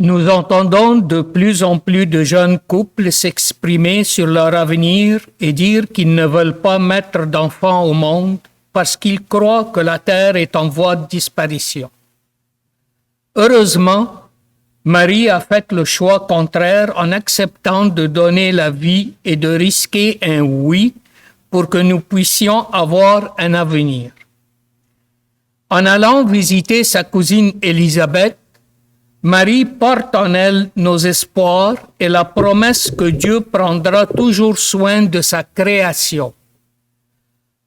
Nous entendons de plus en plus de jeunes couples s'exprimer sur leur avenir et dire qu'ils ne veulent pas mettre d'enfants au monde parce qu'ils croient que la Terre est en voie de disparition. Heureusement, Marie a fait le choix contraire en acceptant de donner la vie et de risquer un oui pour que nous puissions avoir un avenir. En allant visiter sa cousine Élisabeth, Marie porte en elle nos espoirs et la promesse que Dieu prendra toujours soin de sa création.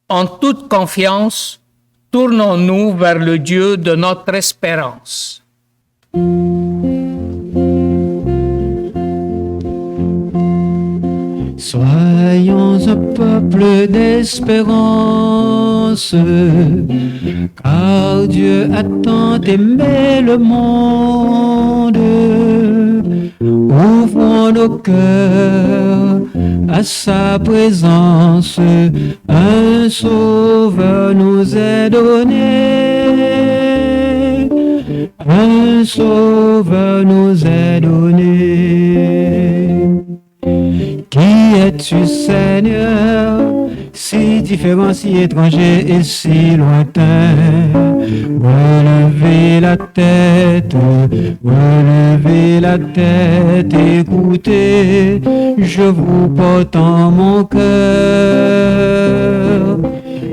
En toute confiance, tournons-nous vers le Dieu de notre espérance. Soyons un peuple d'espérance, car Dieu a tant aimé le monde. Ouvrons nos cœurs à sa présence, un sauveur nous est donné. Un sauveur nous est donné. Qui es-tu, Seigneur, si différent, si étranger et si lointain? Relevez la tête, écoutez, je vous porte en mon cœur.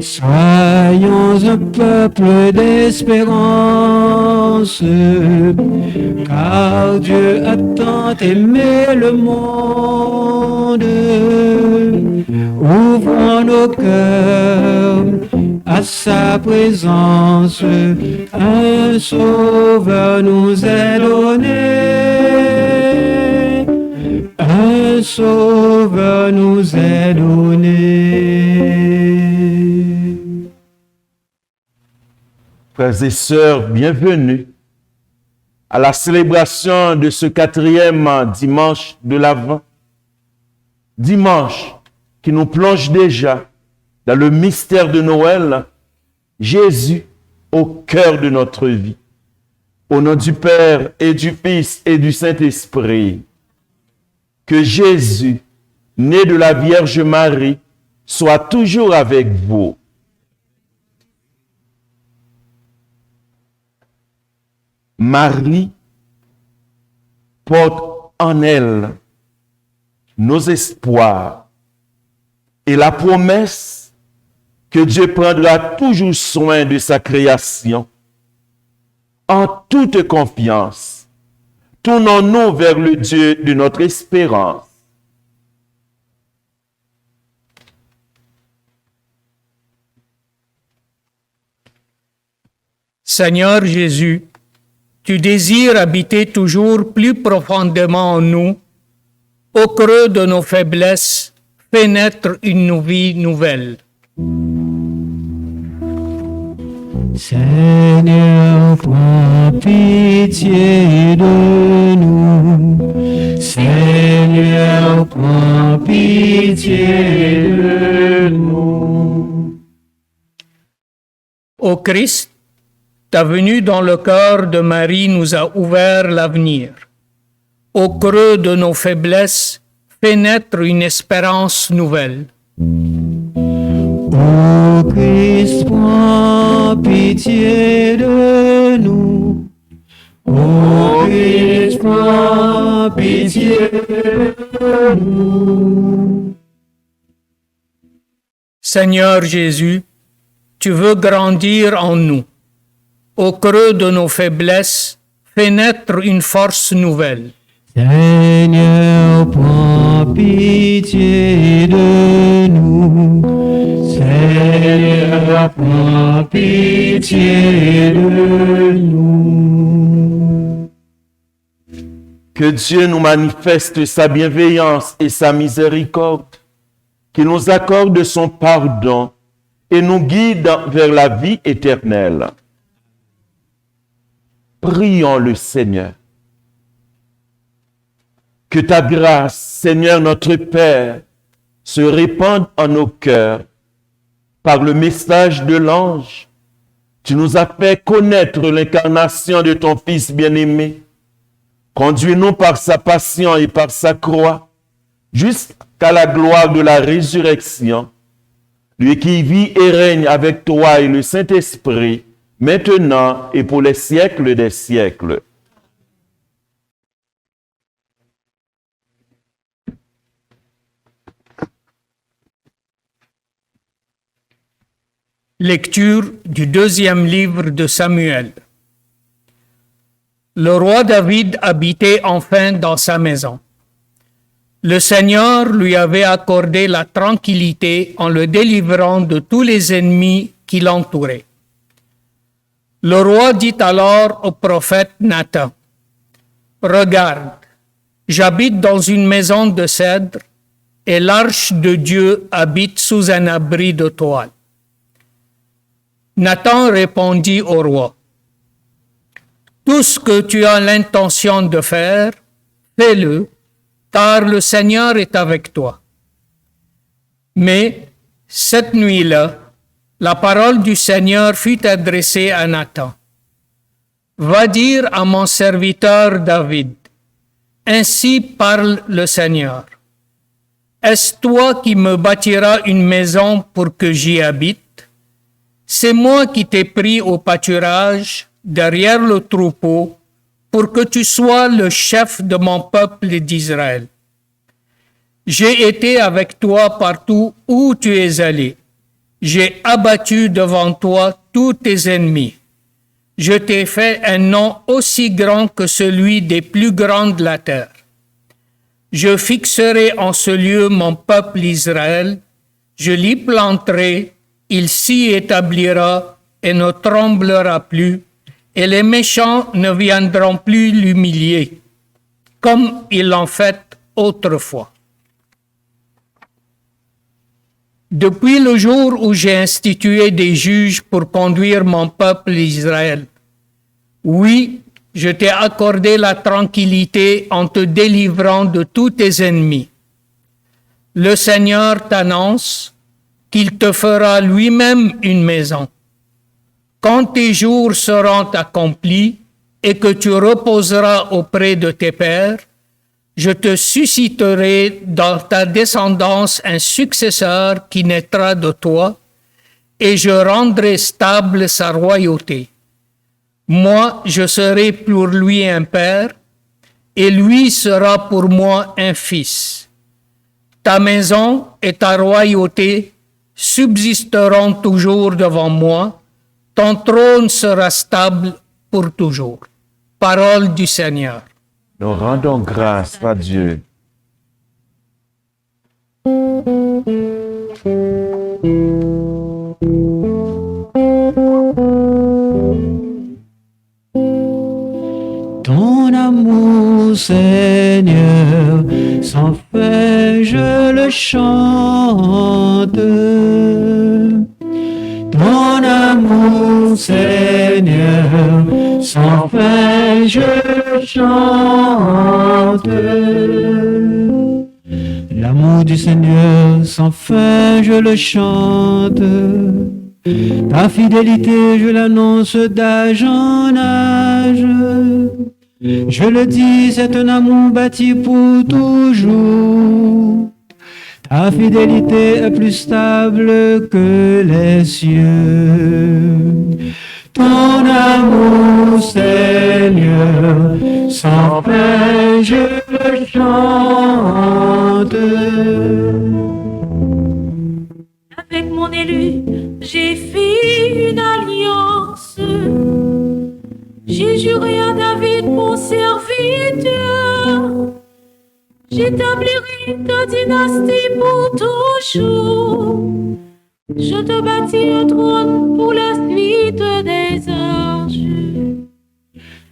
Soyons un peuple d'espérance, car Dieu a tant aimé le monde. Ouvrons nos cœurs à sa présence, un sauveur nous est donné. Un sauveur nous est donné. Frères et sœurs, bienvenue à la célébration de ce 4e dimanche de l'Avent. Dimanche qui nous plonge déjà dans le mystère de Noël, Jésus au cœur de notre vie. Au nom du Père et du Fils et du Saint-Esprit, que Jésus, né de la Vierge Marie, soit toujours avec vous. Marie porte en elle nos espoirs et la promesse que Dieu prendra toujours soin de sa création. En toute confiance, tournons-nous vers le Dieu de notre espérance. Seigneur Jésus, tu désires habiter toujours plus profondément en nous. Au creux de nos faiblesses, fais naître une vie nouvelle. Seigneur, prends pitié de nous. Seigneur, prends pitié de nous. Ô Christ, ta venue dans le cœur de Marie nous a ouvert l'avenir. Au creux de nos faiblesses, fais naître une espérance nouvelle. Ô Christ, prends pitié de nous. Ô Christ, prends pitié de nous. Seigneur Jésus, tu veux grandir en nous. Au creux de nos faiblesses, fais naître une force nouvelle. Seigneur, prends pitié de nous. Seigneur, prends pitié de nous. Que Dieu nous manifeste sa bienveillance et sa miséricorde, qu'il nous accorde son pardon et nous guide vers la vie éternelle. Prions le Seigneur. Que ta grâce, Seigneur notre Père, se répande en nos cœurs. Par le message de l'ange, tu nous as fait connaître l'incarnation de ton Fils bien-aimé. Conduis-nous par sa passion et par sa croix, jusqu'à la gloire de la résurrection. Lui qui vit et règne avec toi et le Saint-Esprit, maintenant et pour les siècles des siècles. Lecture du deuxième livre de Samuel. Le roi David habitait enfin dans sa maison. Le Seigneur lui avait accordé la tranquillité en le délivrant de tous les ennemis qui l'entouraient. Le roi dit alors au prophète Nathan, « Regarde, j'habite dans une maison de cèdre et l'arche de Dieu habite sous un abri de toile. » Nathan répondit au roi, « Tout ce que tu as l'intention de faire, fais-le, car le Seigneur est avec toi. » Mais cette nuit-là, la parole du Seigneur fut adressée à Nathan. « Va dire à mon serviteur David, ainsi parle le Seigneur. Est-ce toi qui me bâtiras une maison pour que j'y habite? C'est moi qui t'ai pris au pâturage, derrière le troupeau, pour que tu sois le chef de mon peuple d'Israël. J'ai été avec toi partout où tu es allé. J'ai abattu devant toi tous tes ennemis. Je t'ai fait un nom aussi grand que celui des plus grands de la terre. Je fixerai en ce lieu mon peuple Israël, je l'y planterai, il s'y établira et ne tremblera plus, et les méchants ne viendront plus l'humilier, comme ils l'ont fait autrefois. Depuis le jour où j'ai institué des juges pour conduire mon peuple Israël, oui, je t'ai accordé la tranquillité en te délivrant de tous tes ennemis. Le Seigneur t'annonce qu'il te fera lui-même une maison. Quand tes jours seront accomplis et que tu reposeras auprès de tes pères, je te susciterai dans ta descendance un successeur qui naîtra de toi, et je rendrai stable sa royauté. Moi, je serai pour lui un père, et lui sera pour moi un fils. Ta maison et ta royauté subsisteront toujours devant moi, ton trône sera stable pour toujours. Parole du Seigneur. Nous rendons grâce à Dieu. Ton amour, Seigneur, sans fin je le chante. Ton amour, Seigneur, sans fin je le chante. L'amour du Seigneur, sans fin je le chante. Ta fidélité, je l'annonce d'âge en âge. Je le dis, c'est un amour bâti pour toujours. Ta fidélité est plus stable que les cieux. Ton amour, Seigneur, sans fin je le chante. Avec mon élu, j'ai fait une alliance. J'ai juré à David, mon serviteur. J'établirai ta dynastie pour toujours. Je te bâtis un trône pour la suite des âges.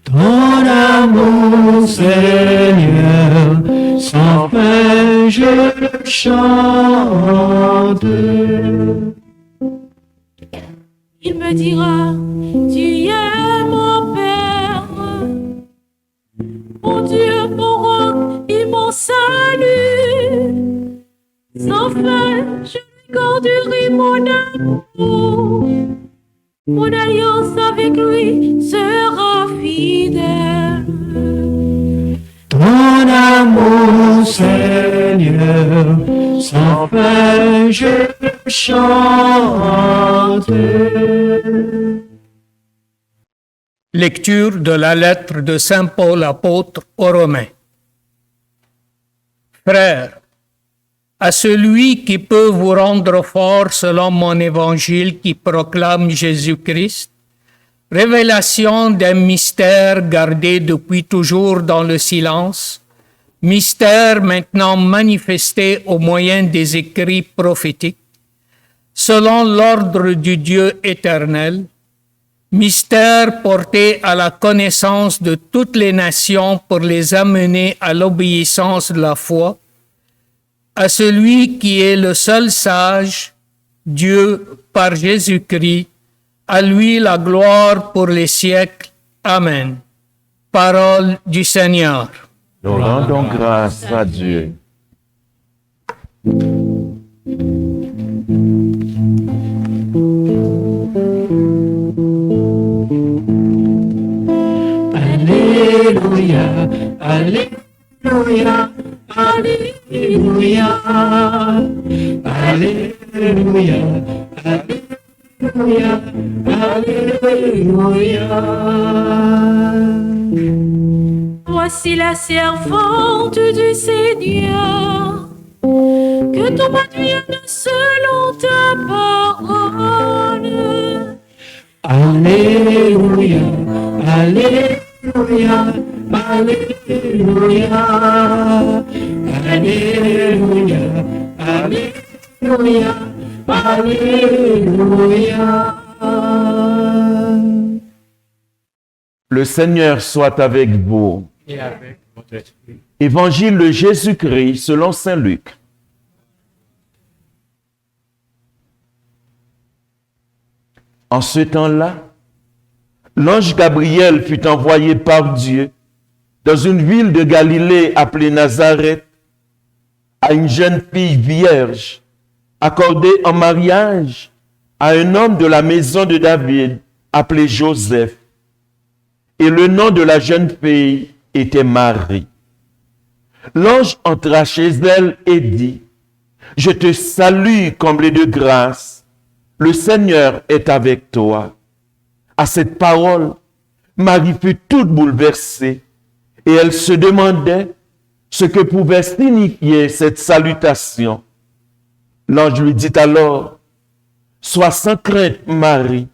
Ton amour, Seigneur, sans fin je le chante. Il me dira, tu es mon Père, mon Dieu, mon roc et mon salut. Sans fin, je lui garderai mon amour. Mon alliance avec lui sera fidèle. Seigneur, sans fin je chante. Lecture de la lettre de Saint Paul apôtre aux Romains. Frères, à celui qui peut vous rendre fort selon mon évangile qui proclame Jésus-Christ, révélation d'un mystère gardé depuis toujours dans le silence, mystère maintenant manifesté au moyen des écrits prophétiques, selon l'ordre du Dieu éternel, mystère porté à la connaissance de toutes les nations pour les amener à l'obéissance de la foi, à celui qui est le seul sage, Dieu par Jésus-Christ, à lui la gloire pour les siècles. Amen. Parole du Seigneur. Nous rendons grâce à Dieu. Alléluia, Alléluia, Alléluia, Alléluia, Alléluia, Alléluia. Voici la servante du Seigneur, que tout m'advienne selon ta parole. Alléluia, Alléluia, Alléluia, Alléluia, Alléluia, Alléluia. Le Seigneur soit avec vous. Et avec votre esprit. Évangile de Jésus-Christ selon saint Luc. En ce temps-là, l'ange Gabriel fut envoyé par Dieu dans une ville de Galilée appelée Nazareth à une jeune fille vierge, accordée en mariage à un homme de la maison de David appelé Joseph. Et le nom de la jeune fille était Marie. L'ange entra chez elle et dit, « Je te salue, comblée de grâce, le Seigneur est avec toi. » À cette parole, Marie fut toute bouleversée et elle se demandait ce que pouvait signifier cette salutation. L'ange lui dit alors, « Sois sans crainte, Marie,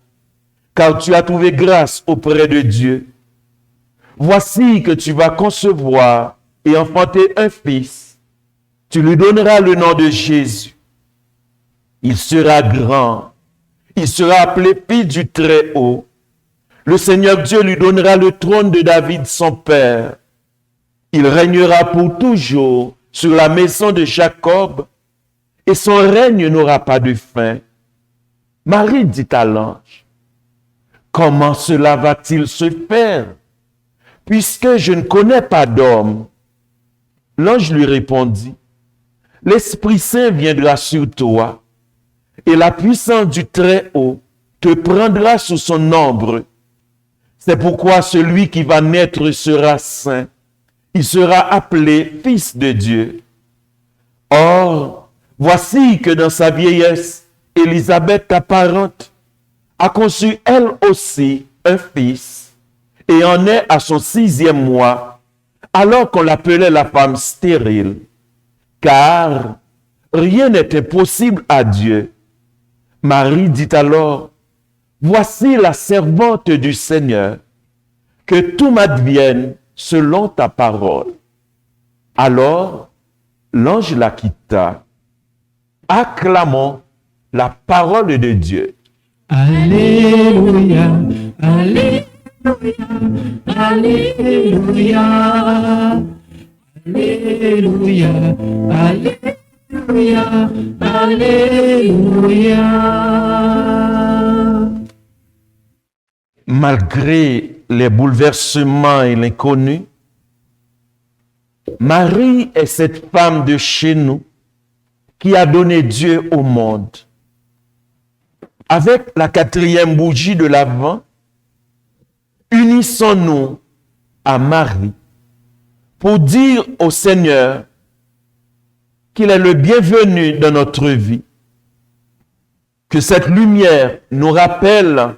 car tu as trouvé grâce auprès de Dieu. Voici que tu vas concevoir et enfanter un fils. Tu lui donneras le nom de Jésus. Il sera grand. Il sera appelé Fils du Très-Haut. Le Seigneur Dieu lui donnera le trône de David, son père. Il régnera pour toujours sur la maison de Jacob, et son règne n'aura pas de fin. » Marie dit à l'ange, « Comment cela va-t-il se faire, puisque je ne connais pas d'homme? » L'ange lui répondit, « L'Esprit Saint viendra sur toi, et la puissance du Très-Haut te prendra sous son ombre. C'est pourquoi celui qui va naître sera saint. Il sera appelé Fils de Dieu. Or, voici que dans sa vieillesse, Élisabeth, ta parente, a conçu elle aussi un fils, et en est à son 6e mois, alors qu'on l'appelait la femme stérile, car rien n'est impossible à Dieu. Marie dit alors, « Voici la servante du Seigneur, que tout m'advienne selon ta parole. » Alors, l'ange la quitta. Acclamons la parole de Dieu. Alléluia, Alléluia, Alléluia, Alléluia, Alléluia, Alléluia. Malgré les bouleversements et l'inconnu, Marie est cette femme de chez nous qui a donné Dieu au monde. Avec la 4e bougie de l'Avent, unissons-nous à Marie pour dire au Seigneur qu'il est le bienvenu dans notre vie. Que cette lumière nous rappelle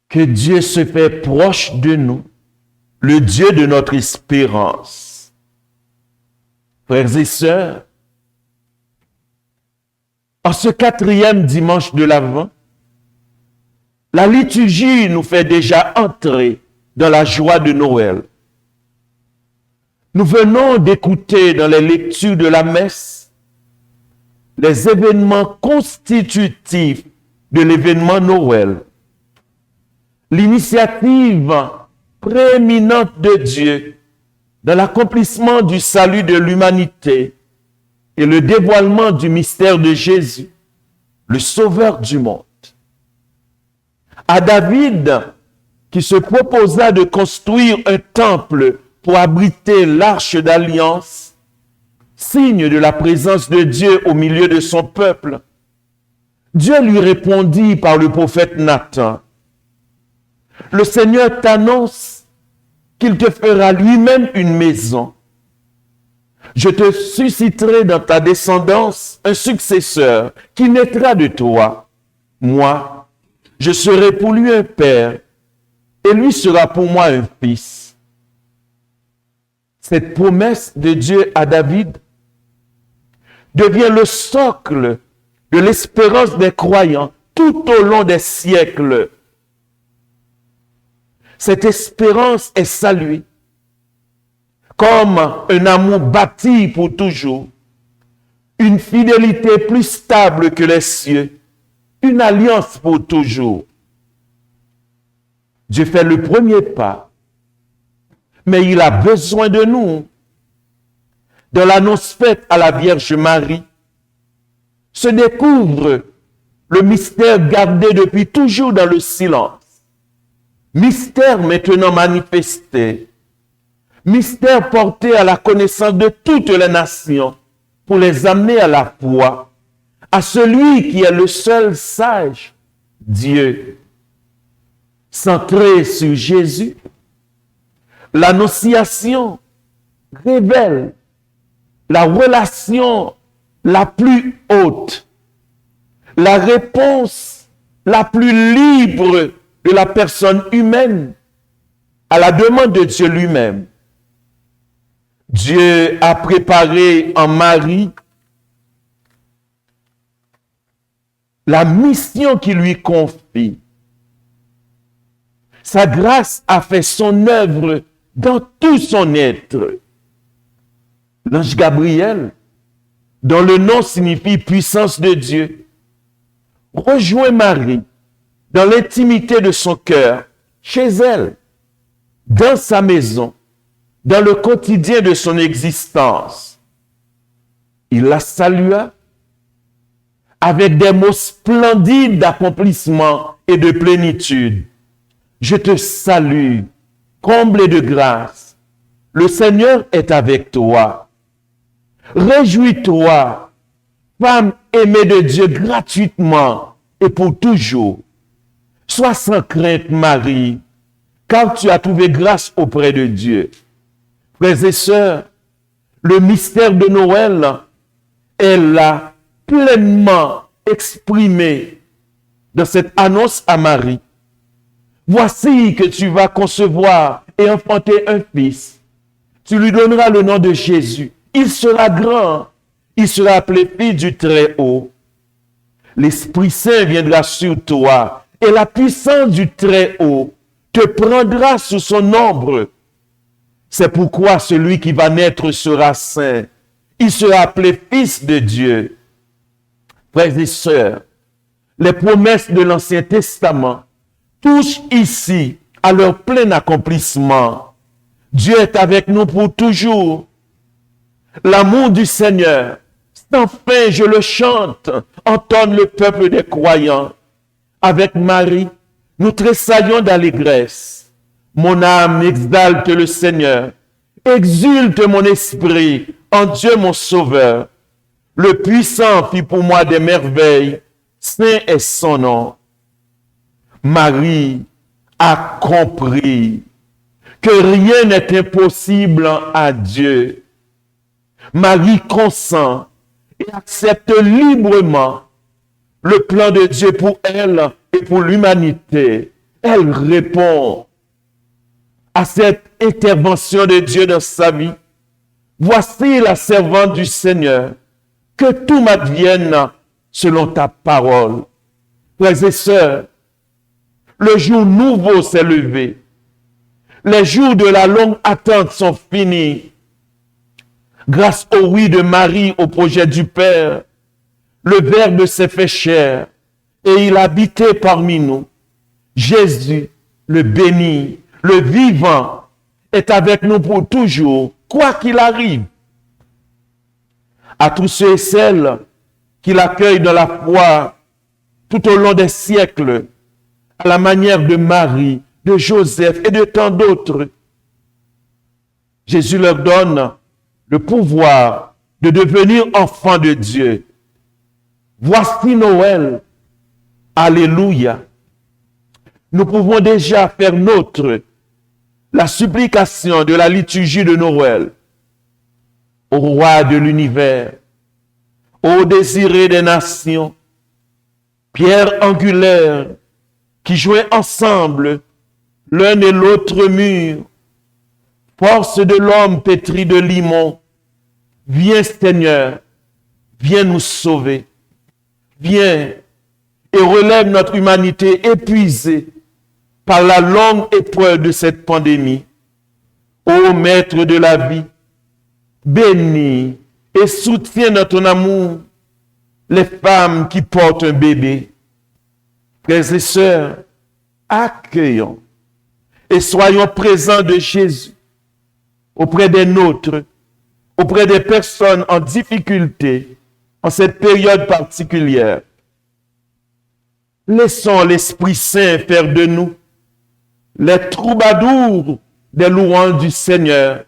que Dieu se fait proche de nous, le Dieu de notre espérance. Frères et sœurs, en ce 4e dimanche de l'Avent, la liturgie nous fait déjà entrer dans la joie de Noël. Nous venons d'écouter dans les lectures de la messe les événements constitutifs de l'événement Noël. L'initiative prééminente de Dieu dans l'accomplissement du salut de l'humanité et le dévoilement du mystère de Jésus, le Sauveur du monde. À David, qui se proposa de construire un temple pour abriter l'arche d'alliance, signe de la présence de Dieu au milieu de son peuple, Dieu lui répondit par le prophète Nathan, « Le Seigneur t'annonce qu'il te fera lui-même une maison. Je te susciterai dans ta descendance un successeur qui naîtra de toi. Moi, je serai pour lui un père, et lui sera pour moi un fils. » Cette promesse de Dieu à David devient le socle de l'espérance des croyants tout au long des siècles. Cette espérance est saluée comme un amour bâti pour toujours, une fidélité plus stable que les cieux, une alliance pour toujours. Dieu fait le premier pas, mais il a besoin de nous. Dans l'annonce faite à la Vierge Marie, se découvre le mystère gardé depuis toujours dans le silence. Mystère maintenant manifesté. Mystère porté à la connaissance de toutes les nations pour les amener à la foi, à celui qui est le seul sage, Dieu. Centré sur Jésus, l'annonciation révèle la relation la plus haute, la réponse la plus libre de la personne humaine à la demande de Dieu lui-même. Dieu a préparé en Marie la mission qui lui confie. Sa grâce a fait son œuvre dans tout son être. L'ange Gabriel, dont le nom signifie puissance de Dieu, rejoint Marie dans l'intimité de son cœur, chez elle, dans sa maison, dans le quotidien de son existence. Il la salua avec des mots splendides d'accomplissement et de plénitude. Je te salue, comblée de grâce. Le Seigneur est avec toi. Réjouis-toi, femme aimée de Dieu gratuitement et pour toujours. Sois sans crainte, Marie, car tu as trouvé grâce auprès de Dieu. Frères et sœurs, le mystère de Noël est là pleinement exprimé dans cette annonce à Marie. Voici que tu vas concevoir et enfanter un fils. Tu lui donneras le nom de Jésus. Il sera grand. Il sera appelé fils du Très-Haut. L'Esprit Saint viendra sur toi et la puissance du Très-Haut te prendra sous son ombre. C'est pourquoi celui qui va naître sera saint. Il sera appelé fils de Dieu. Frères et sœurs, les promesses de l'Ancien Testament touchent ici à leur plein accomplissement. Dieu est avec nous pour toujours. L'amour du Seigneur, sans fin je le chante, entonne le peuple des croyants. Avec Marie, nous tressaillons d'allégresse. Mon âme exalte le Seigneur. Exulte mon esprit en Dieu mon Sauveur. Le puissant fit pour moi des merveilles. Saint est son nom. Marie a compris que rien n'est impossible à Dieu. Marie consent et accepte librement le plan de Dieu pour elle et pour l'humanité. Elle répond à cette intervention de Dieu dans sa vie. Voici la servante du Seigneur, que tout m'advienne selon ta parole. Frères et sœurs, le jour nouveau s'est levé. Les jours de la longue attente sont finis. Grâce au oui de Marie au projet du Père, le Verbe s'est fait chair et il habitait parmi nous. Jésus, le béni, le vivant, est avec nous pour toujours, quoi qu'il arrive. À tous ceux et celles qui l'accueillent dans la foi tout au long des siècles, à la manière de Marie, de Joseph et de tant d'autres, Jésus leur donne le pouvoir de devenir enfants de Dieu. Voici Noël. Alléluia. Nous pouvons déjà faire nôtre la supplication de la liturgie de Noël. Au roi de l'univers, ô désiré des nations, pierre angulaire qui jouait ensemble l'un et l'autre mur, force de l'homme pétri de limon, viens Seigneur, viens nous sauver, viens et relève notre humanité épuisée par la longue épreuve de cette pandémie. Ô Maître de la vie, bénis et soutiens dans ton amour les femmes qui portent un bébé. Frères et sœurs, accueillons et soyons présents de Jésus auprès des nôtres, auprès des personnes en difficulté en cette période particulière. Laissons l'Esprit Saint faire de nous les troubadours des louanges du Seigneur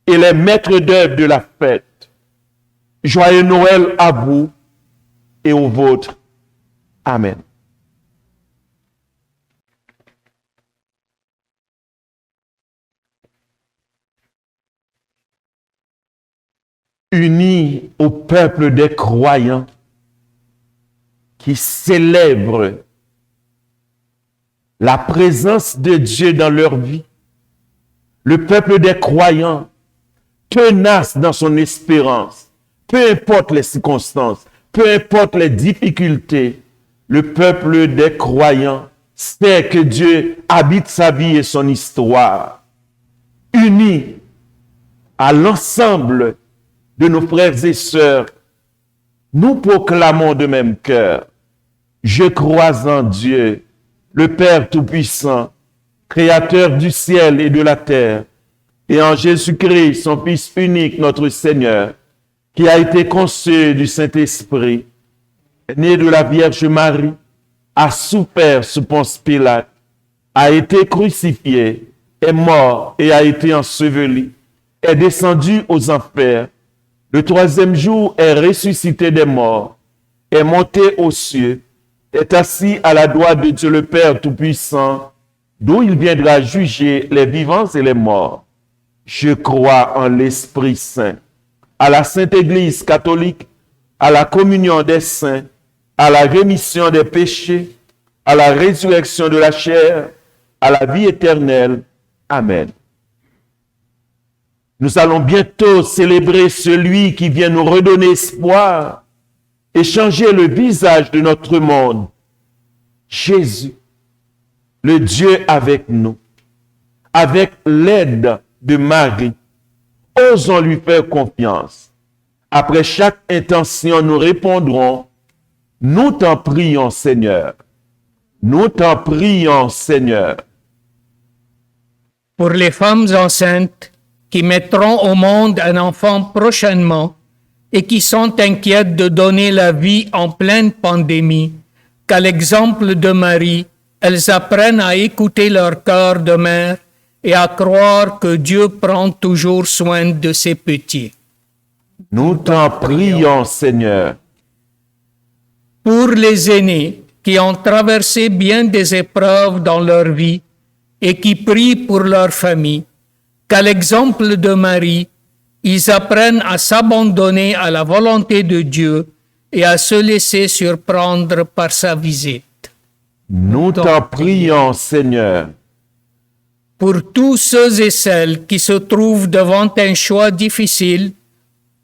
et les maîtres d'œuvre de la fête. Joyeux Noël à vous et aux vôtres. Amen. Unis au peuple des croyants qui célèbrent la présence de Dieu dans leur vie, le peuple des croyants tenace dans son espérance, peu importe les circonstances, peu importe les difficultés, le peuple des croyants sait que Dieu habite sa vie et son histoire. Unis à l'ensemble de nos frères et sœurs, nous proclamons de même cœur: je crois en Dieu, le Père Tout-Puissant, Créateur du ciel et de la terre, et en Jésus-Christ, son Fils unique, notre Seigneur, qui a été conçu du Saint-Esprit, né de la Vierge Marie, a souffert sous Ponce Pilate, a été crucifié, est mort et a été enseveli, est descendu aux enfers. Le troisième jour est ressuscité des morts, est monté aux cieux, est assis à la droite de Dieu le Père Tout-Puissant, d'où il viendra juger les vivants et les morts. Je crois en l'Esprit Saint, à la Sainte Église catholique, à la communion des saints, à la rémission des péchés, à la résurrection de la chair, à la vie éternelle. Amen. Nous allons bientôt célébrer celui qui vient nous redonner espoir et changer le visage de notre monde. Jésus, le Dieu avec nous, avec l'aide de Marie, osons lui faire confiance. Après chaque intention, nous répondrons: nous t'en prions, Seigneur. Nous t'en prions, Seigneur. Pour les femmes enceintes qui mettront au monde un enfant prochainement et qui sont inquiètes de donner la vie en pleine pandémie, qu'à l'exemple de Marie, elles apprennent à écouter leur cœur de mère et à croire que Dieu prend toujours soin de ses petits. Nous t'en prions, Seigneur. Pour les aînés qui ont traversé bien des épreuves dans leur vie et qui prient pour leur famille, qu'à l'exemple de Marie, ils apprennent à s'abandonner à la volonté de Dieu et à se laisser surprendre par sa visite. Nous t'en prions, Seigneur. Pour tous ceux et celles qui se trouvent devant un choix difficile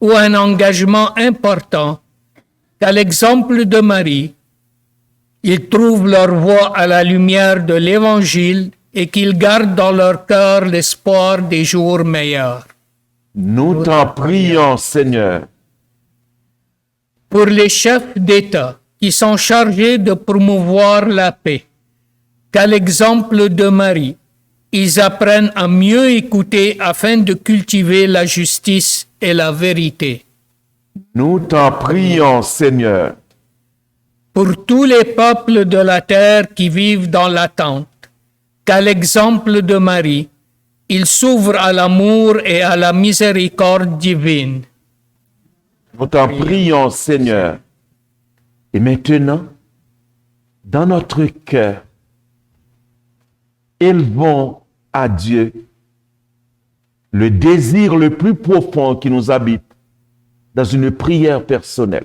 ou un engagement important, qu'à l'exemple de Marie, ils trouvent leur voie à la lumière de l'Évangile et qu'ils gardent dans leur cœur l'espoir des jours meilleurs. Nous t'en prions, Seigneur. Pour les chefs d'État qui sont chargés de promouvoir la paix, qu'à l'exemple de Marie, ils apprennent à mieux écouter afin de cultiver la justice et la vérité. Nous t'en prions, Seigneur. Pour tous les peuples de la terre qui vivent dans l'attente, qu'à l'exemple de Marie, ils s'ouvrent à l'amour et à la miséricorde divine. Nous t'en prions, Seigneur. Et maintenant, dans notre cœur, élevons à Dieu le désir le plus profond qui nous habite dans une prière personnelle.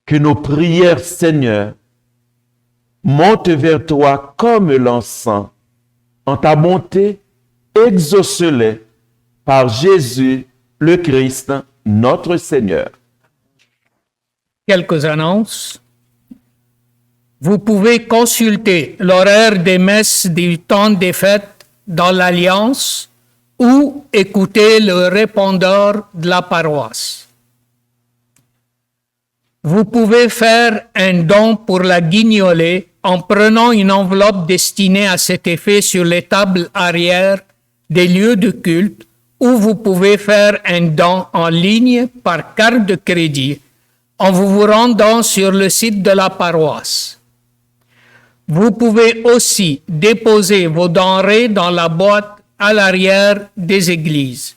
Que nos prières, Seigneur, montent vers toi comme l'encens. En ta bonté, exauce-les par Jésus le Christ, notre Seigneur. Quelques annonces. Vous pouvez consulter l'horaire des messes du temps des fêtes dans l'Alliance ou écouter le répondeur de la paroisse. Vous pouvez faire un don pour la Guignolée en prenant une enveloppe destinée à cet effet sur les tables arrière des lieux de culte, ou vous pouvez faire un don en ligne par carte de crédit en vous rendant sur le site de la paroisse. Vous pouvez aussi déposer vos denrées dans la boîte à l'arrière des églises.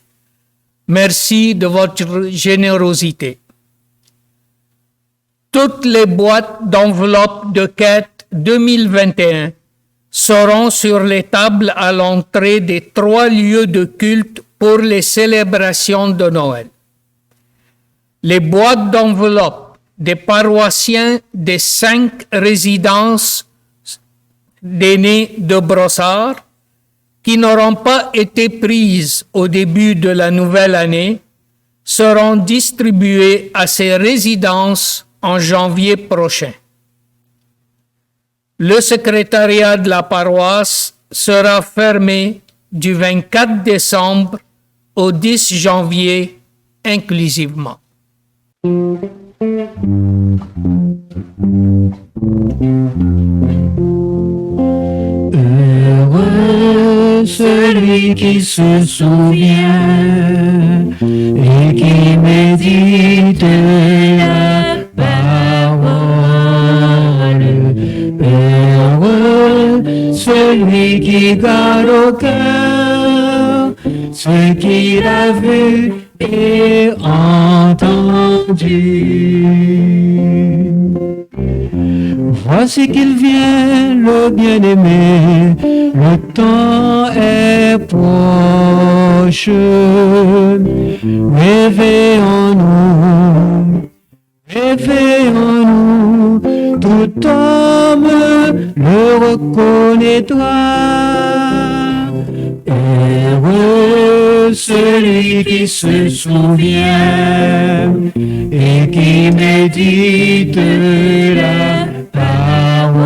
Merci de votre générosité. Toutes les boîtes d'enveloppes de quête 2021 seront sur les tables à l'entrée des 3 lieux de culte pour les célébrations de Noël. Les boîtes d'enveloppes des paroissiens des 5 résidences d'aînés de Brossard qui n'auront pas été prises au début de la nouvelle année seront distribuées à ces résidences en janvier prochain. Le secrétariat de la paroisse sera fermé du 24 décembre au 10 janvier inclusivement. Heureux celui qui se souvient et qui médite la parole. Heureux celui qui garde au cœur ce qu'il a vu et entendu. Voici qu'il vient, le bien-aimé, le temps est proche. Réveillons-nous, réveillons-nous, tout homme le reconnaîtra. Heureux celui qui se souvient et qui médite la parole.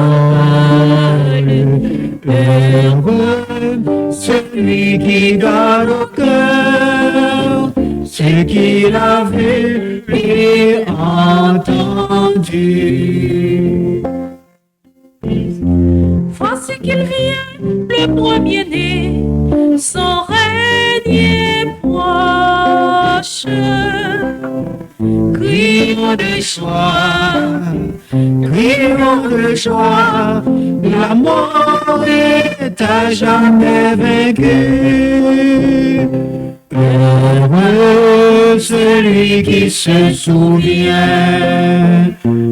Heureux celui qui garde au cœur ce qu'il a vu et entendu. Voici qu'il vient, le premier-né, son règne est proche. Crions de joie, crions de joie, la mort est à jamais vaincue. Heureux celui qui se souvient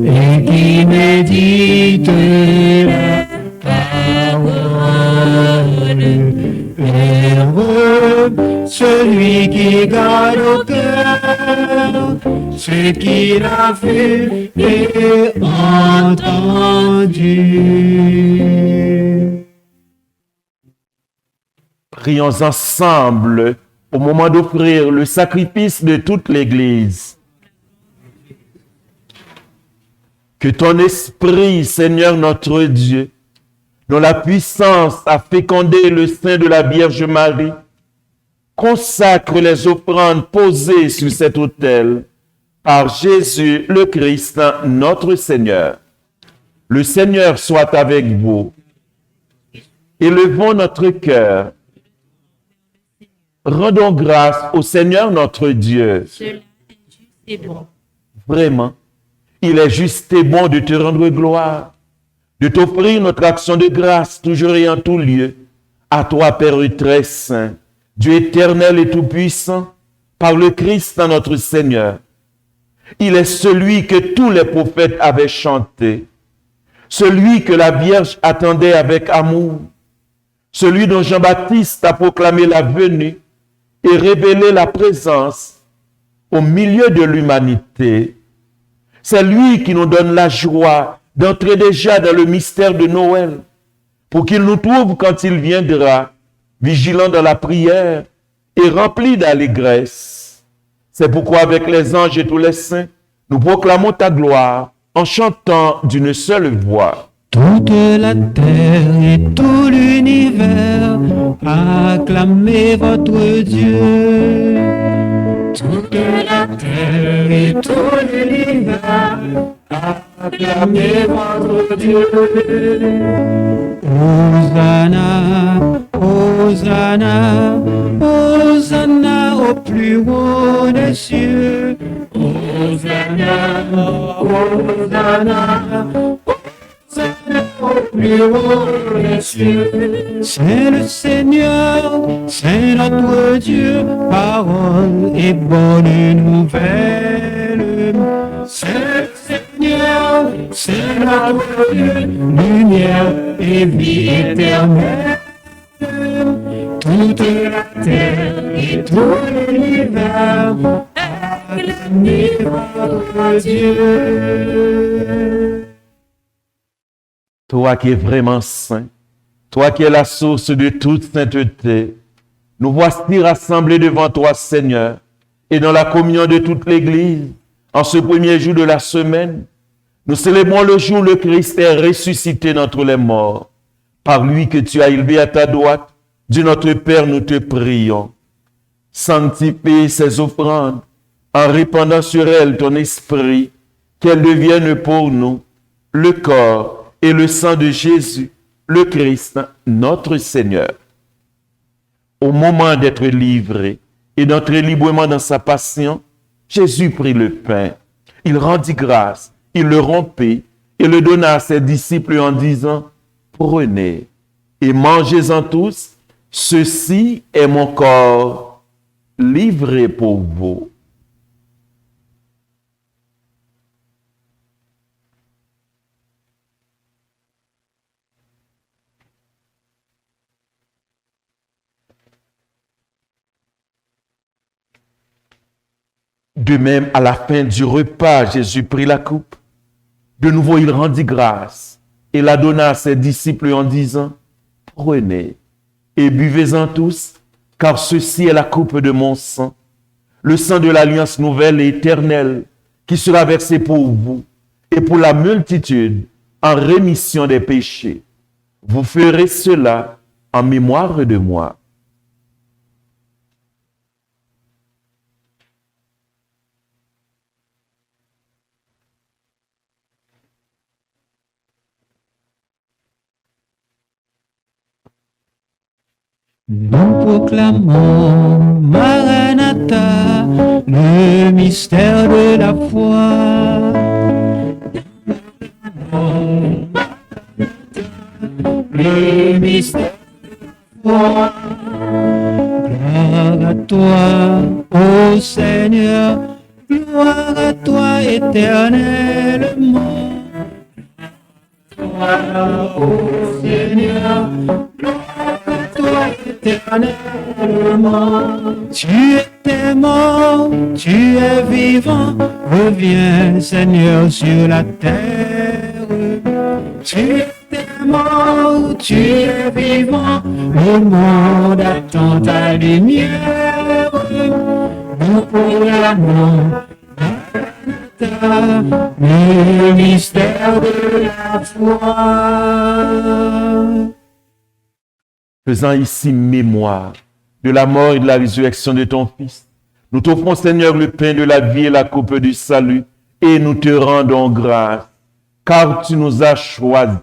et qui médite la parole. Heureux celui qui garde au cœur ce qu'il a vu et entendu. Prions ensemble au moment d'offrir le sacrifice de toute l'Église. Que ton esprit, Seigneur notre Dieu, dont la puissance a fécondé le sein de la Vierge Marie, consacre les offrandes posées sur cet autel par Jésus le Christ, notre Seigneur. Le Seigneur soit avec vous. Élevons notre cœur. Rendons grâce au Seigneur notre Dieu. Cela est juste et bon. Vraiment, il est juste et bon de te rendre gloire, de t'offrir notre action de grâce toujours et en tout lieu. À toi, Père très saint, Dieu éternel et tout-puissant, par le Christ notre Seigneur. Il est celui que tous les prophètes avaient chanté, celui que la Vierge attendait avec amour, celui dont Jean-Baptiste a proclamé la venue et révélé la présence au milieu de l'humanité. C'est lui qui nous donne la joie d'entrer déjà dans le mystère de Noël, pour qu'il nous trouve quand il viendra, vigilants dans la prière et remplis d'allégresse. C'est pourquoi avec les anges et tous les saints, nous proclamons ta gloire en chantant d'une seule voix. Toute la terre et tout l'univers, acclamez votre Dieu. Toute la terre et tout l'univers, acclamez votre Dieu. Hosanna, Hosanna, Hosanna au plus haut des cieux. Hosanna, Hosanna, c'est le Seigneur, c'est notre Dieu, parole et bonne nouvelle. C'est le Seigneur, c'est notre Dieu, lumière et vie éternelle. Toute la terre et tout l'univers, acclamez votre Dieu. Toi qui es vraiment saint, toi qui es la source de toute sainteté, nous voici rassemblés devant toi, Seigneur, et dans la communion de toute l'Église, en ce premier jour de la semaine, nous célébrons le jour où le Christ est ressuscité d'entre les morts. Par lui que tu as élevé à ta droite, Dieu notre Père, nous te prions. Sanctifie ces offrandes en répandant sur elles ton esprit, qu'elles deviennent pour nous le corps et le sang de Jésus, le Christ, notre Seigneur. Au moment d'être livré et d'entrer librement dans sa passion, Jésus prit le pain, il rendit grâce, il le rompit et le donna à ses disciples en disant, « Prenez et mangez-en tous, ceci est mon corps livré pour vous. » De même, à la fin du repas, Jésus prit la coupe. De nouveau, il rendit grâce et la donna à ses disciples en disant, « Prenez et buvez-en tous, car ceci est la coupe de mon sang, le sang de l'alliance nouvelle et éternelle, qui sera versé pour vous et pour la multitude en rémission des péchés. Vous ferez cela en mémoire de moi. » Nous proclamons, Maranatha, le mystère de la foi. le mystère de la foi. Gloire à toi, ô Seigneur, gloire à toi éternellement. Gloire au Seigneur, gloire à toi éternellement. Tu étais mort, tu es vivant, reviens Seigneur sur la terre. Tu étais mort, tu es vivant, le monde attend ta lumière. Nous proclamons le mystère de la foi. Faisant ici mémoire de la mort et de la résurrection de ton Fils, nous t'offrons, Seigneur, le pain de la vie et la coupe du salut, et nous te rendons grâce, car tu nous as choisis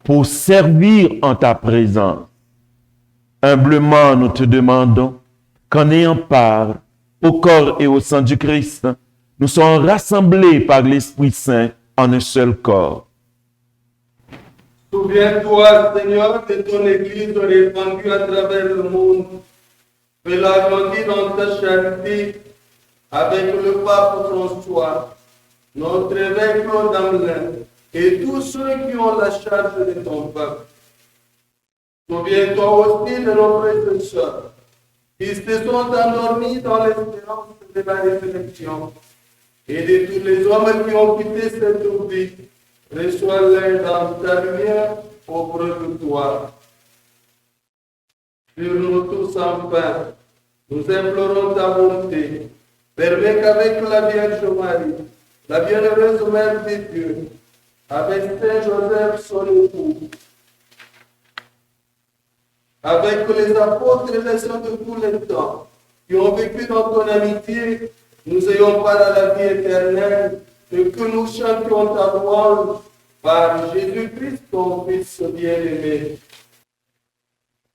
pour servir en ta présence. Humblement, nous te demandons qu'en ayant part au corps et au sang du Christ, nous sommes rassemblés par l'Esprit Saint en un seul corps. Souviens-toi, Seigneur, de ton Église répandue à travers le monde. Fais-la grandir dans ta charité avec le pape François, notre évêque Claude Amelin et tous ceux qui ont la charge de ton peuple. Souviens-toi aussi de nos prédécesseurs qui se sont endormis dans l'espérance de la résurrection et de tous les hommes qui ont quitté cette vie. Reçois-les dans ta lumière auprès de toi. Sur nous tous enfin, nous implorons ta bonté. Permets qu'avec la Vierge Marie, la bienheureuse Mère de Dieu, avec Saint Joseph son époux, avec les apôtres et les saints de tous les temps, qui ont vécu dans ton amitié, nous ayons part à la vie éternelle, et que nous chantions ta louange par Jésus-Christ, ton Fils bien-aimé.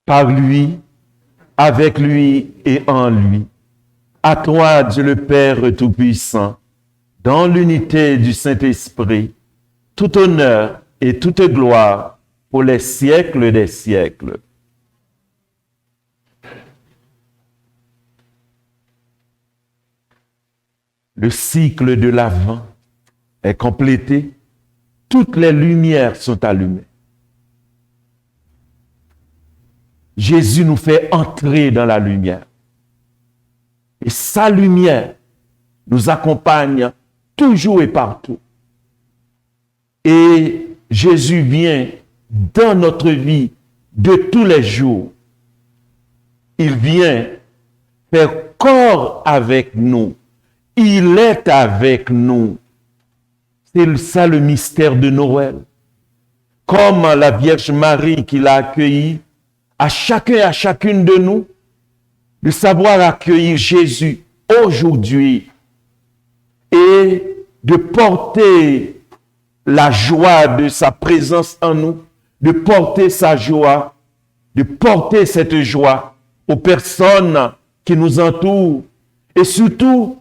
Par lui, avec lui et en lui. À toi, Dieu le Père Tout-Puissant, dans l'unité du Saint-Esprit, tout honneur et toute gloire pour les siècles des siècles. Le cycle de l'Avent est complété. Toutes les lumières sont allumées. Jésus nous fait entrer dans la lumière. Et sa lumière nous accompagne toujours et partout. Et Jésus vient dans notre vie de tous les jours. Il vient faire corps avec nous. Il est avec nous. C'est ça le mystère de Noël. Comme la Vierge Marie qui l'a accueilli, à chacun et à chacune de nous, de savoir accueillir Jésus aujourd'hui et de porter la joie de sa présence en nous, de porter sa joie, de porter cette joie aux personnes qui nous entourent et surtout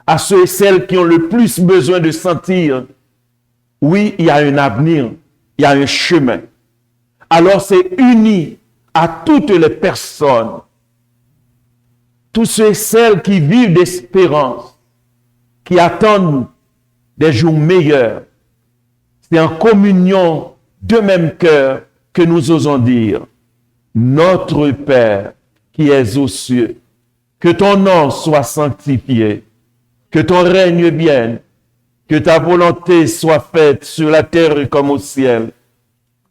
à ceux et celles qui ont le plus besoin de sentir, oui, il y a un avenir, il y a un chemin. Alors c'est uni à toutes les personnes, tous ceux et celles qui vivent d'espérance, qui attendent des jours meilleurs. C'est en communion de même cœur que nous osons dire, notre Père qui es aux cieux, que ton nom soit sanctifié, que ton règne vienne, que ta volonté soit faite sur la terre comme au ciel.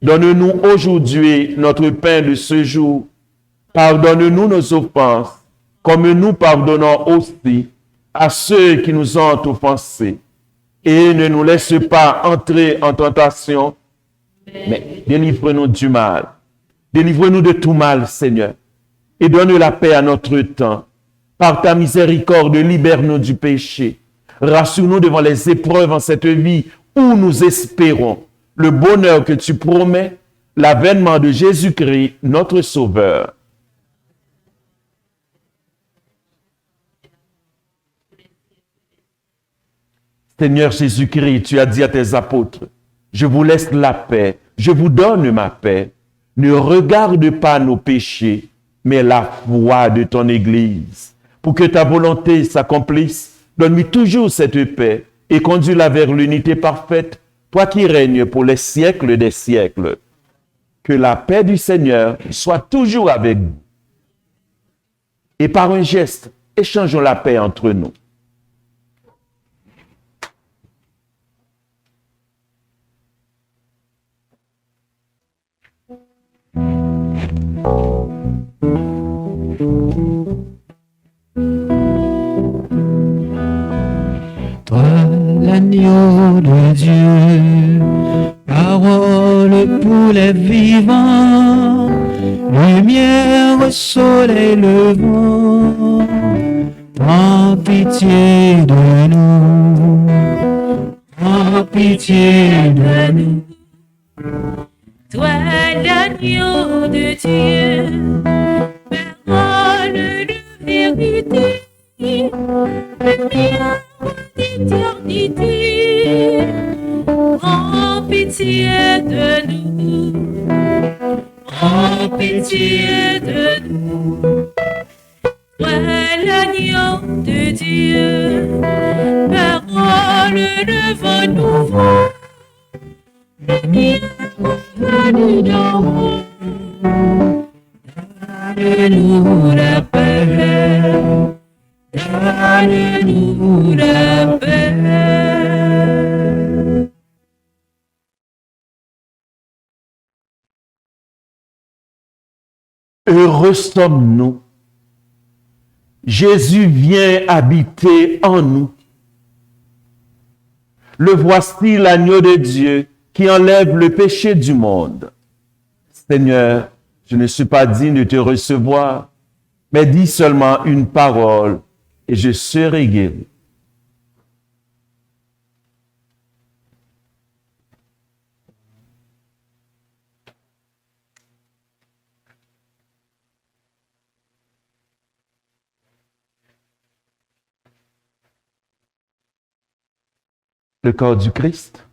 Donne-nous aujourd'hui notre pain de ce jour. Pardonne-nous nos offenses, comme nous pardonnons aussi à ceux qui nous ont offensés. Et ne nous laisse pas entrer en tentation, mais délivre-nous du mal. Délivre-nous de tout mal, Seigneur, et donne la paix à notre temps. Par ta miséricorde, libère-nous du péché. Rassure-nous devant les épreuves en cette vie où nous espérons le bonheur que tu promets, l'avènement de Jésus-Christ, notre Sauveur. Seigneur Jésus-Christ, tu as dit à tes apôtres, je vous laisse la paix, je vous donne ma paix. Ne regarde pas nos péchés, mais la foi de ton Église. Pour que ta volonté s'accomplisse, donne-lui toujours cette paix et conduis-la vers l'unité parfaite, toi qui règnes pour les siècles des siècles. Que la paix du Seigneur soit toujours avec vous. Et par un geste, échangeons la paix entre nous. Toi, l'agneau de Dieu, parole pour les vivants, lumière, soleil levant, prends pitié de nous, prends pitié de nous. Toi, l'agneau de Dieu, parole de vérité, lumière d'éternité, prends pitié de nous, prends pitié de nous. Toi, l'agneau de Dieu, parole de vent nouveau, lumière venue d'en haut, donne-nous la paix, donne-nous la paix. Heureux sommes-nous. Jésus vient habiter en nous. Le voici l'agneau de Dieu qui enlève le péché du monde. Seigneur, je ne suis pas digne de te recevoir, mais dis seulement une parole et je serai guéri. Le corps du Christ.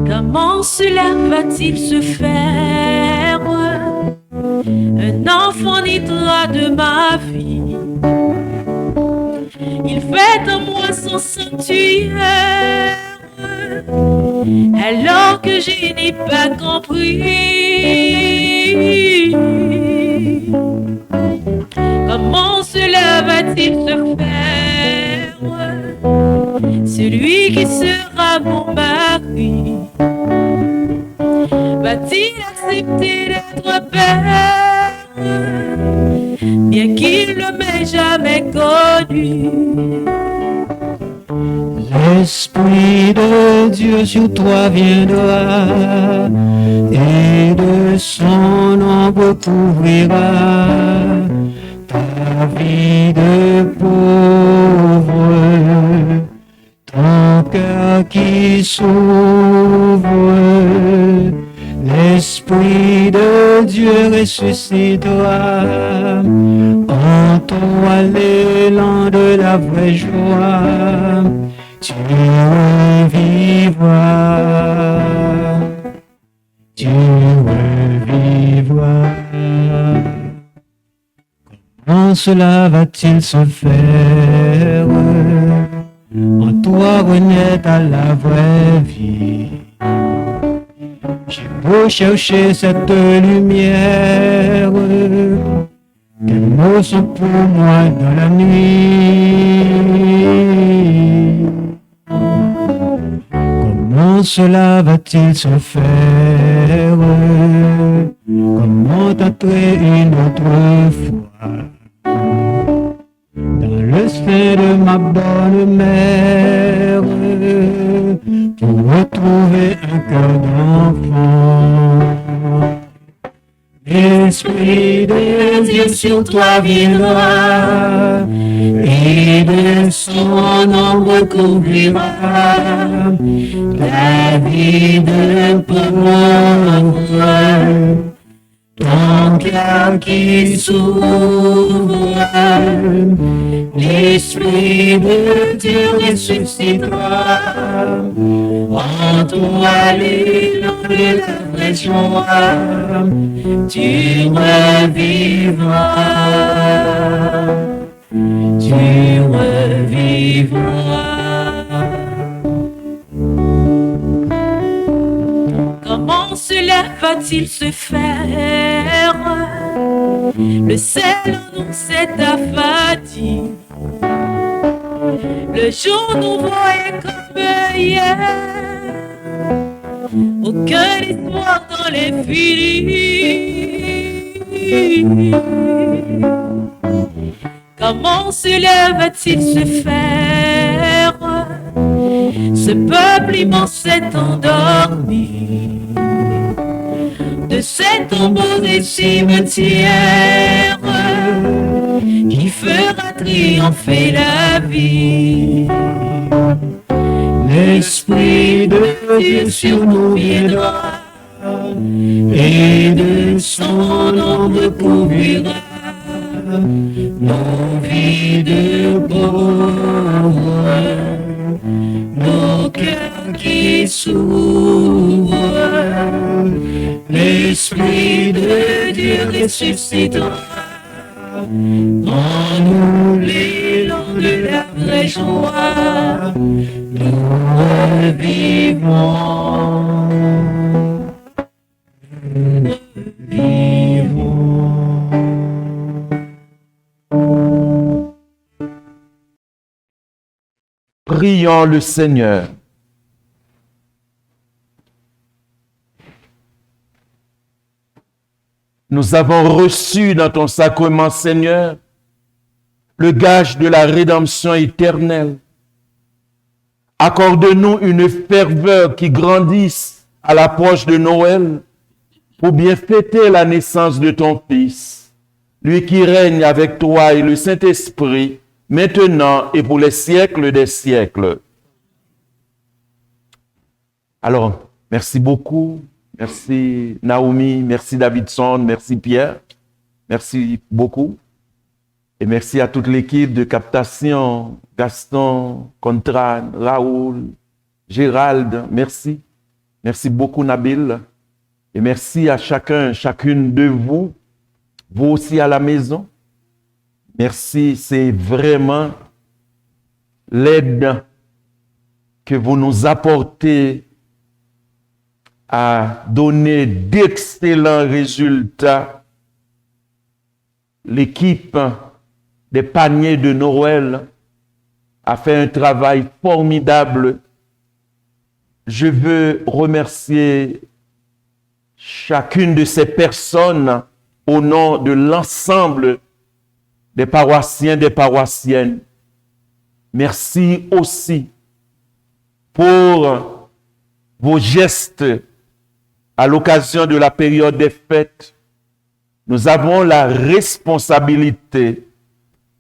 Comment cela va-t-il se faire? Un enfant naîtra de ma vie. Il fait en moi son sanctuaire, alors que je n'ai pas compris. Comment cela va-t-il se faire? Celui qui sera mon mari va-t-il accepter d'être père, bien qu'il ne m'ait jamais connu? L'Esprit de Dieu sur toi viendra et de son ombre couvrira ta vie de pauvre, ton cœur qui s'ouvre. L'Esprit de Dieu ressuscitera en toi l'élan de la vraie joie, tu revivras. Tu revivras. Comment cela va-t-il se faire? En toi renaître à la vraie vie. J'ai beau chercher cette lumière, quels mots sont pour moi dans la nuit? Comment cela va-t-il se faire? Comment entrer une autre fois dans le sein de ma bonne mère pour retrouver un cœur d'enfant? L'Esprit de Dieu sur toi viendra et de son nom recouvrira ta vie de pauvre. Ton cœur qui s'ouvre, l'Esprit de Dieu ressuscitera en toi l'élan de la vraie joie. Tu revivras, tu revivras. Comment cela va-t-il se faire? Le ciel annonçait ta fatigue. Le jour nous voyait comme hier. Aucun espoir dans l'infini. Comment cela va-t-il se faire? Ce peuple immense est endormi. De ces tombeaux des cimetières qui fera triompher la vie. L'Esprit de Dieu sur nous viendra et de son nom recouvrira nos vies de pauvres, nos cœurs qui s'ouvrent. L'Esprit de Dieu ressuscitera en nous l'élan de la vraie joie. Nous revivons, vivons. Prions le Seigneur. Nous avons reçu dans ton sacrement, Seigneur, le gage de la rédemption éternelle. Accorde-nous une ferveur qui grandisse à l'approche de Noël pour bien fêter la naissance de ton Fils, lui qui règne avec toi et le Saint-Esprit, maintenant et pour les siècles des siècles. Alors, merci beaucoup. Merci Naomi, merci Davidson, merci Pierre, merci beaucoup. Et merci à toute l'équipe de captation, Gaston, Contran, Raoul, Gérald, merci. Merci beaucoup Nabil. Et merci à chacune de vous, vous aussi à la maison. Merci, c'est vraiment l'aide que vous nous apportez à donner d'excellents résultats. L'équipe des paniers de Noël a fait un travail formidable. Je veux remercier chacune de ces personnes au nom de l'ensemble des paroissiens, des paroissiennes. Merci aussi pour vos gestes à l'occasion de la période des fêtes. Nous avons la responsabilité,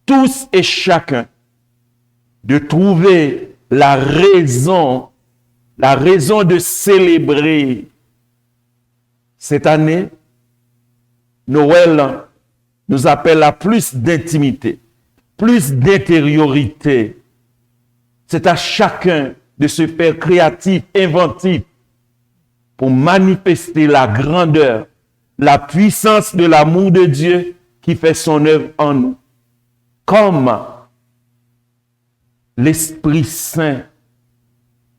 tous et chacun, de trouver la raison de célébrer cette année. Noël nous appelle à plus d'intimité. plus d'intériorité. C'est à chacun de se faire créatif, inventif, pour manifester la grandeur, la puissance de l'amour de Dieu qui fait son œuvre en nous. Comme l'Esprit Saint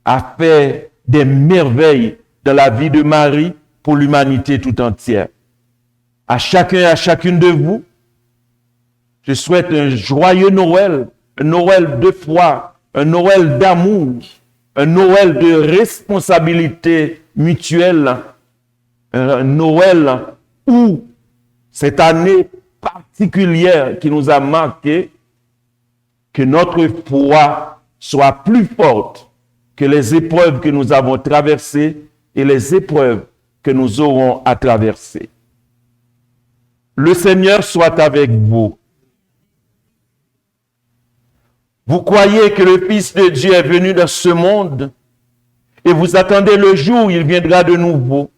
a fait des merveilles dans la vie de Marie pour l'humanité tout entière. À chacun et à chacune de vous, je souhaite un joyeux Noël, un Noël de foi, un Noël d'amour, un Noël de responsabilité mutuelle, un Noël où cette année particulière qui nous a marqué, que notre foi soit plus forte que les épreuves que nous avons traversées et les épreuves que nous aurons à traverser. Le Seigneur soit avec vous. Vous croyez que le Fils de Dieu est venu dans ce monde et vous attendez le jour où il viendra de nouveau,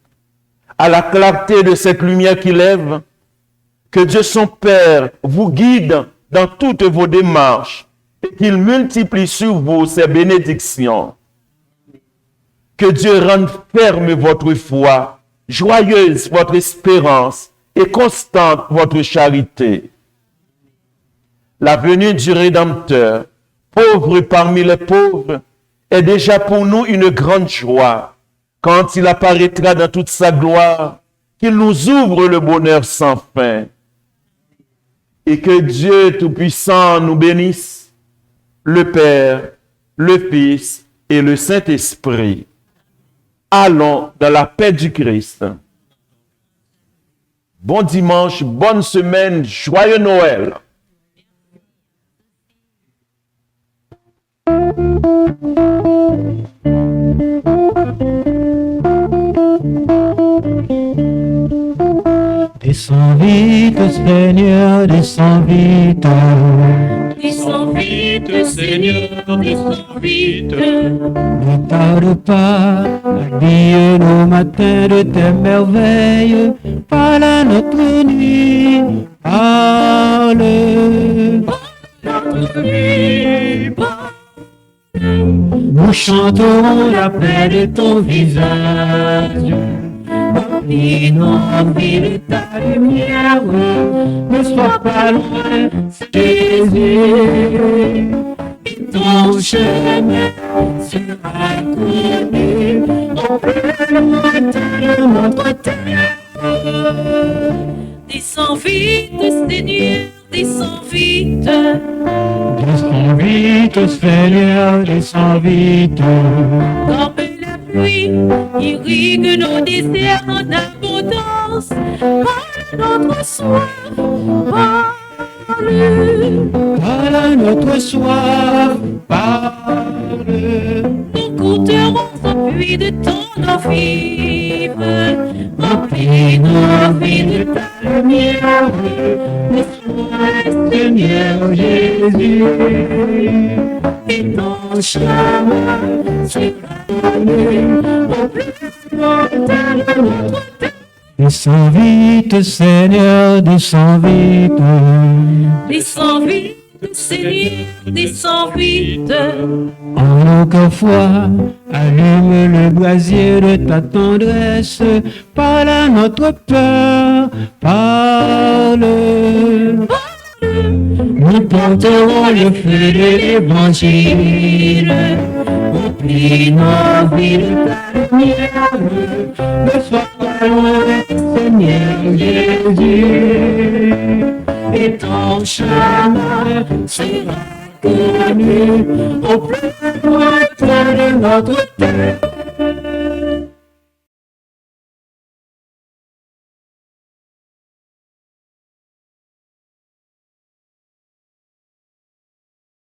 à la clarté de cette lumière qui lève, que Dieu son Père vous guide dans toutes vos démarches et qu'il multiplie sur vous ses bénédictions. Que Dieu rende ferme votre foi, joyeuse votre espérance et constante votre charité. La venue du Rédempteur, pauvre parmi les pauvres, est déjà pour nous une grande joie quand il apparaîtra dans toute sa gloire, qu'il nous ouvre le bonheur sans fin. Et que Dieu Tout-Puissant nous bénisse, le Père, le Fils et le Saint-Esprit. Allons dans la paix du Christ. Bon dimanche, bonne semaine, joyeux Noël. Descends vite, Seigneur, descends vite. Descends vite, Seigneur, descends vite. Ne tarde pas, habille nos matins de tes merveilles. Parle à notre nuit, parle. Notre nuit, Nous chanterons la paix de ton visage. Remplis-nous de ta lumière. Ne sois pas loin, Jésus. Et ton chemin sera connu au plus lointain de notre terre. descends vite, Seigneur, descends vite. Descends vite, Seigneur, descends vite. Comme la pluie, irrigue nos déserts en abondance. Par notre soif, Parle à notre soif, parle. nous goûterons au puits de ton eau vive. Remplis nos vies de ta lumière. Ne sois, Seigneur Jésus. Et ton chemin sera connu au plus lointain de notre terre. Descends vite, Seigneur, descends vite. Descends vite, Seigneur, descends vite. En notre foi, allume le brasier de ta tendresse. Parle à notre peur, parle. Nous porterons le feu de l'évangile. Remplis nos vies de ta lumière. Ne sois pas loin, Seigneur Jésus. Et ton chemin sera connu au plus lointain de notre terre.